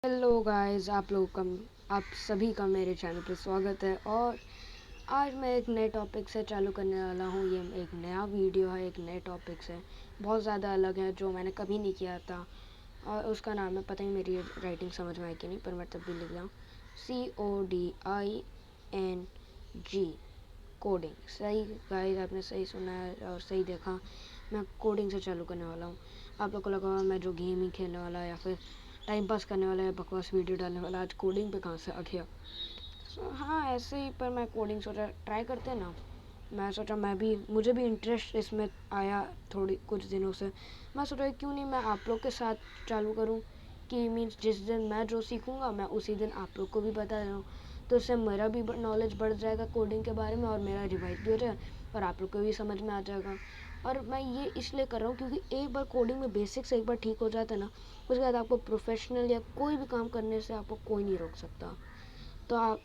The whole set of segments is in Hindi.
हेलो गाइस, आप सभी का मेरे चैनल पर स्वागत है। और आज मैं एक नए टॉपिक से चालू करने वाला हूँ। ये एक नया वीडियो है, एक नए टॉपिक से बहुत ज़्यादा अलग है, जो मैंने कभी नहीं किया था। और उसका नाम है, पता नहीं मेरी राइटिंग समझ में आई कि नहीं, पर मैं तब भी लिख रहा हूँ, CODING, कोडिंग। सही गाइस, आपने सही सुना है और सही देखा। मैं कोडिंग से चालू करने वाला हूँ। आप लोग को लगा होगा मैं जो गेम ही खेलने वाला है या फिर टाइम पास करने वाला है, बकवास वीडियो डालने वाला, आज कोडिंग पे कहाँ से आ गया। हाँ, ऐसे ही, पर मैं कोडिंग सोचा ट्राई करते हैं ना। मैं सोचा मुझे भी इंटरेस्ट इसमें आया थोड़ी कुछ दिनों से। मैं सोचा क्यों नहीं मैं आप लोग के साथ चालू करूँ, कि मीन्स जिस दिन मैं जो सीखूँगा मैं उसी दिन आप लोग को भी बता रहा हूँ। तो उससे मेरा भी नॉलेज बढ़ जाएगा कोडिंग के बारे में, और मेरा रिवाइज भी हो जाएगा और आप लोग को भी समझ में आ जाएगा। और मैं ये इसलिए कर रहा हूँ क्योंकि एक बार कोडिंग में बेसिक्स एक बार ठीक हो जाता है ना, उसके बाद आपको प्रोफेशनल या कोई भी काम करने से आपको कोई नहीं रोक सकता। तो आप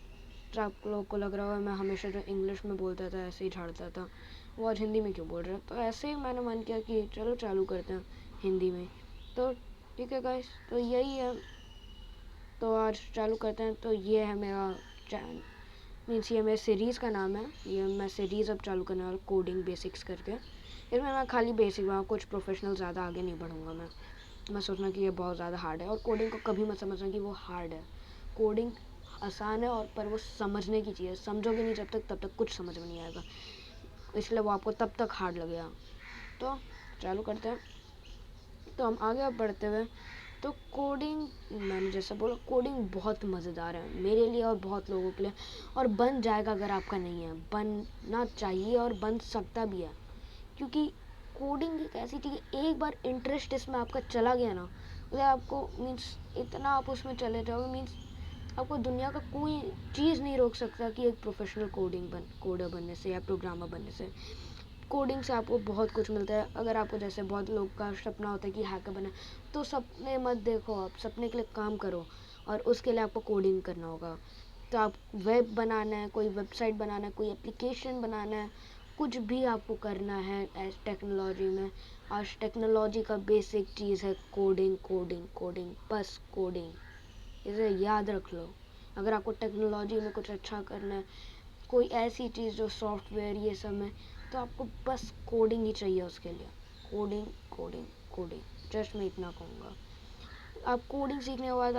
लोग को लग रहा होगा मैं हमेशा जो इंग्लिश में बोलता था ऐसे ही झाड़ता था, वो आज हिंदी में क्यों बोल रहा है। तो ऐसे ही मैंने मन किया कि चलो चालू करते हैं हिंदी में। तो ठीक है गाइस, तो यही है। तो आज चालू करते हैं। तो ये है मेरा चैनल, मीन्स ये मेरे सीरीज़ का नाम है। ये मैं सीरीज़ अब चालू करने वाला, कोडिंग बेसिक्स करके। इसमें मैं खाली बेसिक बनाऊँ, कुछ प्रोफेशनल ज़्यादा आगे नहीं बढ़ूँगा। मैं सोचना कि ये बहुत ज़्यादा हार्ड है, और कोडिंग को कभी मत समझना कि वो हार्ड है। कोडिंग आसान है, और पर वो समझने की चीज़ है। समझोगे नहीं जब तक कुछ समझ में नहीं आएगा, इसलिए वो आपको तब तक हार्ड लगेगा। तो चालू करते हैं। तो हम आगे अब बढ़ते हुए, तो कोडिंग, मैंने जैसे बोला कोडिंग बहुत मज़ेदार है मेरे लिए और बहुत लोगों के लिए, और बन जाएगा अगर आपका नहीं है। बनना चाहिए और बन सकता भी है, क्योंकि कोडिंग एक ऐसी चीज़ है, एक बार इंटरेस्ट इसमें आपका चला गया ना, उधर आपको मीन्स इतना आप उसमें चले जाओगे, मीन्स आपको दुनिया का कोई चीज़ नहीं रोक सकता कि एक प्रोफेशनल कोडर बनने से या प्रोग्रामर बनने से। कोडिंग से आपको बहुत कुछ मिलता है। अगर आपको, जैसे बहुत लोग का सपना होता है कि हैकर बने, तो सपने मत देखो, आप सपने के लिए काम करो, और उसके लिए आपको कोडिंग करना होगा। तो आप वेब बनाना है, कोई वेबसाइट बनाना है, कोई एप्लीकेशन बनाना है, कुछ भी आपको करना है एज टेक्नोलॉजी में। आज टेक्नोलॉजी का बेसिक चीज़ है कोडिंग, कोडिंग, कोडिंग, बस कोडिंग। इसे याद रख लो। अगर आपको टेक्नोलॉजी में कुछ अच्छा करना है, कोई ऐसी चीज़ जो सॉफ्टवेयर ये सब में, तो आपको बस कोडिंग ही चाहिए उसके लिए। कोडिंग, कोडिंग, कोडिंग, जस्ट मैं इतना कहूँगा। आप कोडिंग सीखने के बाद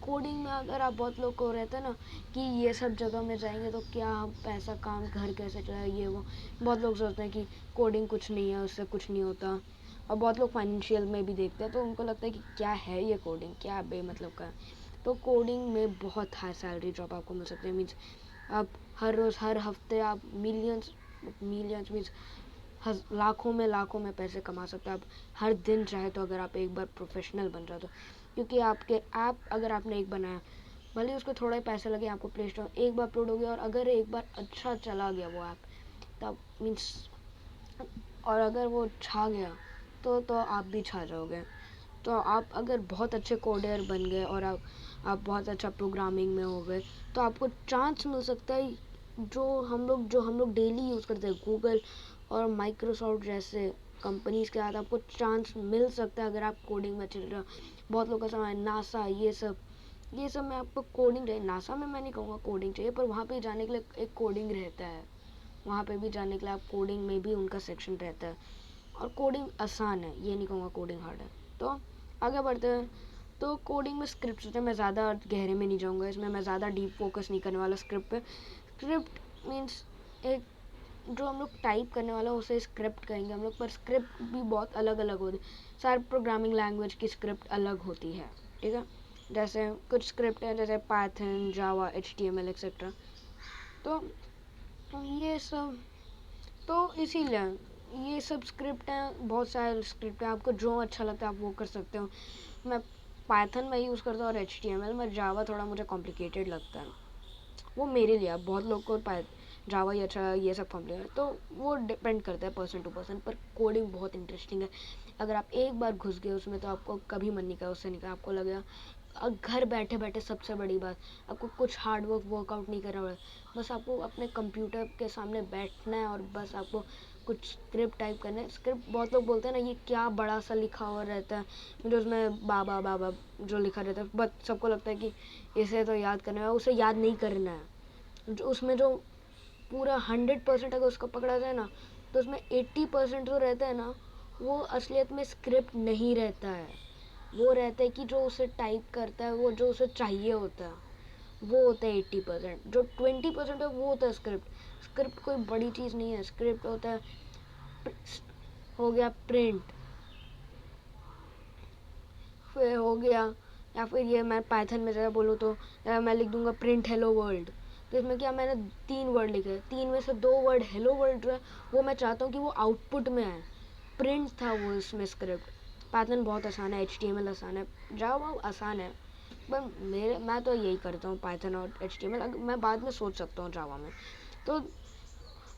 कोडिंग में अगर आप, बहुत लोग को रहता है ना कि ये सब जगह में जाएंगे तो क्या हम पैसा, काम, घर कैसे चलाए, ये वो। बहुत लोग सोचते हैं कि कोडिंग कुछ नहीं है, उससे कुछ नहीं होता। और बहुत लोग फाइनेंशियल में भी देखते हैं, तो उनको लगता है कि क्या है ये कोडिंग, क्या बेमतलब का है। तो कोडिंग में बहुत हाई सैलरी जॉब आपको मिल सकती है। मीन्स आप हर रोज़, हर हफ्ते आप मिलियंस मिलियंस मीन्स लाखों में पैसे कमा सकते हैं आप हर दिन चाहे तो, अगर आप एक बार प्रोफेशनल बन जाओ तो। क्योंकि आपके ऐप, अगर आपने एक बनाया, भले उसको थोड़ा ही पैसे लगे, आपको प्ले स्टोर एक बार अपलोड हो गया, और अगर एक बार अच्छा चला गया वो ऐप, तब मीन्स, और अगर वो छा गया तो आप भी छा जाओगे। तो आप अगर बहुत अच्छे कोडर बन गए और आप बहुत अच्छा प्रोग्रामिंग में हो गए, तो आपको चांस मिल सकता है, जो हम लोग डेली यूज़ करते हैं, गूगल और माइक्रोसॉफ्ट जैसे कंपनीज़ के साथ आपको चांस मिल सकता है अगर आप कोडिंग में चल रहे हो। बहुत लोग का समय नासा, ये सब में आपको कोडिंग चाहिए। नासा में मैं नहीं कहूँगा कोडिंग चाहिए, पर वहाँ पे जाने के लिए एक कोडिंग रहता है। वहाँ पे भी जाने के लिए आप कोडिंग में भी उनका सेक्शन रहता है, और कोडिंग आसान है, ये नहीं कहूँगा कोडिंग हार्ड है। तो आगे बढ़ते हैं। तो कोडिंग में स्क्रिप्ट से मैं ज़्यादा गहरे में नहीं जाऊँगा, इसमें मैं ज़्यादा डीप फोकस नहीं करने वाला स्क्रिप्ट पे। स्क्रिप्ट मीन्स एक, जो हम लोग टाइप करने वाला है उसे स्क्रिप्ट कहेंगे हम लोग, पर स्क्रिप्ट भी बहुत अलग अलग होती है। सारे प्रोग्रामिंग लैंग्वेज की स्क्रिप्ट अलग होती है, ठीक है। जैसे कुछ स्क्रिप्ट हैं जैसे पाइथन, जावा, HTML एक्सेट्रा। तो ये सब, तो इसीलिए ये सब स्क्रिप्ट हैं, बहुत सारे स्क्रिप्ट हैं, आपको जो अच्छा लगता है आप वो कर सकते हो। मैं पाइथन में यूज़ करता हूँ, और HTML में। जावा थोड़ा मुझे कॉम्प्लिकेटेड लगता है, वो मेरे लिए। अब बहुत लोग को जावा ही अच्छा, ये सब कॉम्प्लिकेटेड, तो वो डिपेंड करता है पर्सन टू पर्सन। पर कोडिंग बहुत इंटरेस्टिंग है। अगर आप एक बार घुस गए उसमें तो आपको कभी मन नहीं करा उससे निकला। आपको लगेगा घर बैठे बैठे, सबसे बड़ी बात, आपको कुछ हार्ड वर्कआउट नहीं करना पड़ेगा। बस आपको अपने कंप्यूटर के सामने बैठना है, और बस आपको कुछ स्क्रिप्ट टाइप करना है। स्क्रिप्ट बहुत लोग बोलते हैं ना ये क्या बड़ा सा लिखा हुआ रहता है, मुझे उसमें बाबा बाबा जो लिखा रहता है, बट सबको लगता है कि इसे तो याद करना है, उसे याद नहीं करना है। जो उसमें जो पूरा 100% अगर उसको पकड़ा जाए ना, तो उसमें 80% जो रहता है ना, वो असलियत में स्क्रिप्ट नहीं रहता है। वो रहता है कि जो उसे टाइप करता है, वो जो उसे चाहिए होता है वो होता है 80%। जो 20% है वो होता है स्क्रिप्ट। स्क्रिप्ट कोई बड़ी चीज़ नहीं है। स्क्रिप्ट होता है, हो गया प्रिंट, फिर हो गया, या फिर ये मैं पाइथन में ज़रा बोलूँ तो मैं लिख दूंगा प्रिंट हेलो वर्ल्ड। तो इसमें क्या, मैंने 3 वर्ड लिखे, 3 में से 2 वर्ड हेलो वर्ल्ड जो है वो मैं चाहता हूँ कि वो आउटपुट में आए। प्रिंट था वो इसमें स्क्रिप्ट। पाइथन बहुत आसान है, HTML आसान है, जावा आसान है, पर मैं तो यही करता हूँ पाइथन और HTML। मैं बाद में सोच सकता हूँ जावा में। तो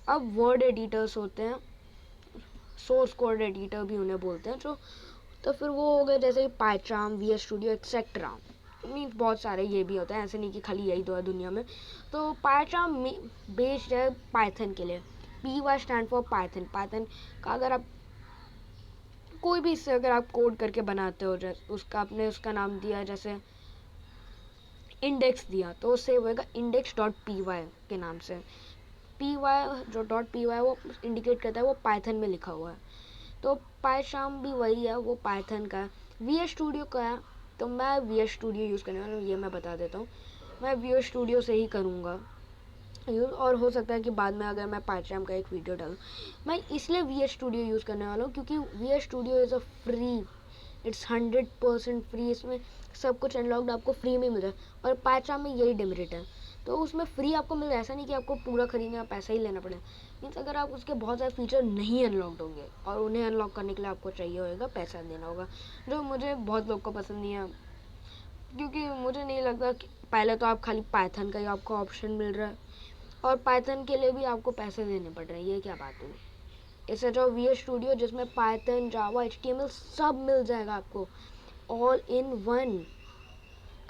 अब वर्ड एडिटर्स होते हैं, सोर्स कोड एडिटर भी उन्हें बोलते हैं, जो तो फिर वो हो गए जैसे कि पाइचार्म, VS स्टूडियो एक्सेट्रा। मीन्स बहुत सारे ये भी होता है, ऐसे नहीं कि खाली यही दो है दुनिया में। तो पाइचार्म बेस्ड है पाइथन के लिए। PY stand for Python. Python का अगर आप कोई भी इससे अगर आप कोड करके बनाते हो, जैसे उसका आपने उसका नाम दिया जैसे इंडेक्स दिया, तो सेव होएगा index.py के नाम से। PY जो .py वो इंडिकेट करता है वो पाइथन में लिखा हुआ है। तो पाइचार्म भी वही है, वो पाइथन का है। VS स्टूडियो का है, तो मैं VS स्टूडियो यूज़ करने वाला हूँ, ये मैं बता देता हूँ। मैं VS स्टूडियो से ही करूँगा यूज़, और हो सकता है कि बाद में अगर मैं पाइचार्म का एक वीडियो डालूँ। मैं इसलिए VS स्टूडियो यूज़ करने वाला हूँ क्योंकि VS studio is a free, it's 100% free. इसमें सब कुछ अनलॉक्ड आपको फ्री में मिल रहा है, और पाइचार्म में यही डिमेरिट है। तो उसमें फ्री आपको मिल रहा है, ऐसा नहीं कि आपको पूरा खरीदने का पैसा ही लेना पड़ेगा। मीन्स अगर आप उसके बहुत सारे फीचर नहीं अनलॉक्ड होंगे, और उन्हें अनलॉक करने के लिए आपको चाहिए होगा पैसा देना होगा, जो मुझे बहुत लोग को पसंद नहीं है। क्योंकि मुझे नहीं लगता कि पहले तो आप खाली पाइथन का ही आपको ऑप्शन मिल रहा है, और पाइथन के लिए भी आपको पैसे देने पड़ रहे हैं, ये क्या बात हुई। इससे जो VS स्टूडियो जिसमें पाइथन, जावा, HTML सब मिल जाएगा आपको, ऑल इन वन।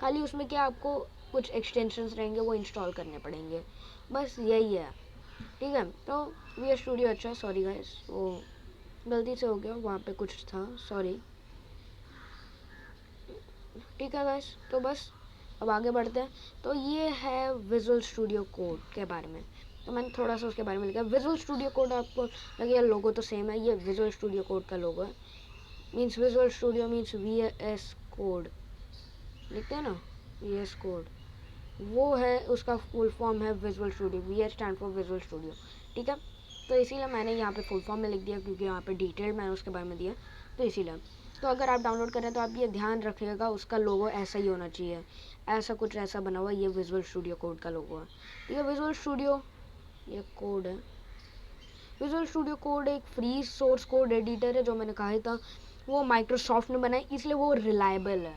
खाली उसमें क्या आपको कुछ एक्सटेंशंस रहेंगे वो इंस्टॉल करने पड़ेंगे, बस यही है। ठीक है, तो VS स्टूडियो अच्छा, सॉरी गाइस वो गलती से हो गया, वहाँ पे कुछ था, सॉरी। ठीक है गाइस, तो बस अब आगे बढ़ते हैं। तो ये है विजुअल स्टूडियो कोड के बारे में, तो मैंने थोड़ा सा उसके बारे में लिखा। विजुअल स्टूडियो कोड आपको लगे यार लोगो तो सेम है, ये विजुअल स्टूडियो कोड का लोगो है। Means visual studio means VS code लिखते हैं ना, VS कोड वो है, उसका फुल फॉर्म है visual studio. VS stand for visual studio. ठीक है, तो इसीलिए मैंने यहाँ पे फुल फॉर्म में लिख दिया, क्योंकि यहाँ पे डिटेल मैंने उसके बारे में दिया, तो इसीलिए। तो अगर आप डाउनलोड करें तो आप ये ध्यान रखिएगा उसका लोगो ऐसा ही होना चाहिए, ऐसा कुछ ऐसा बना हुआ, ये विजुअल स्टूडियो कोड का लोगो है। ठीक है, विजुअल स्टूडियो ये कोड है। विजुअल स्टूडियो कोड एक फ्री सोर्स कोड एडिटर है, जो मैंने कहा था वो माइक्रोसॉफ्ट ने बनाई, इसलिए वो रिलायबल है।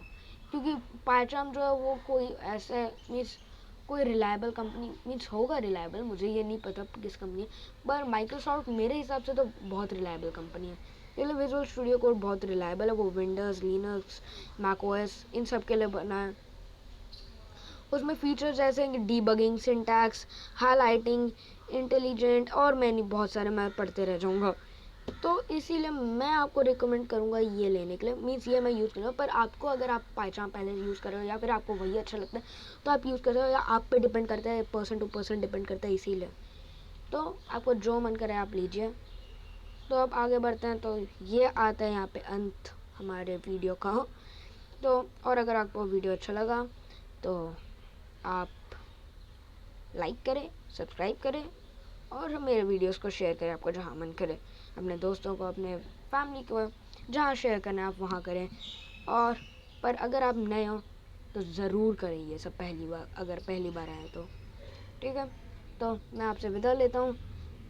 क्योंकि पाइचार्म जो है वो कोई ऐसे मीन्स कोई रिलायबल कंपनी मीन्स होगा रिलायबल, मुझे ये नहीं पता किस कंपनी है, पर माइक्रोसॉफ्ट मेरे हिसाब से तो बहुत रिलायबल कंपनी है। इसलिए विजुअल स्टूडियो कोड बहुत रिलायबल है। वो विंडोज़, लिनक्स, मैकओएस इन सब के लिए बना है। उसमें फीचर्स जैसे डीबगिंग, सिंटैक्स, हाईलाइटिंग, इंटेलिजेंट और मैंने बहुत सारे मैं पढ़ते रह जाऊँगा। तो इसीलिए मैं आपको रिकमेंड करूँगा ये लेने के लिए। मीन्स ये मैं यूज़ करूँगा, पर आपको अगर आप पाइचार्म पहले यूज़ कर रहे हो या फिर आपको वही अच्छा लगता है तो आप यूज़ कर रहे हो, या आप पे डिपेंड करता है, पर्सन टू पर्सन डिपेंड करता है। इसीलिए तो आपको जो मन करे आप लीजिए। तो अब आगे बढ़ते हैं। तो ये आता है यहाँ पे अंत हमारे वीडियो का। तो और अगर आपको वीडियो अच्छा लगा तो आप लाइक करें, सब्सक्राइब करें, और मेरे वीडियोस को शेयर करें आपको जहाँ मन करे, अपने दोस्तों को, अपने फैमिली को, जहाँ शेयर करना है आप वहाँ करें। और पर अगर आप नए हो तो ज़रूर करें ये सब पहली बार, अगर पहली बार आए तो। ठीक है, तो मैं आपसे विदा लेता हूँ।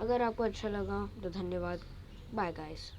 अगर आपको अच्छा लगा तो धन्यवाद, बाय गाइस।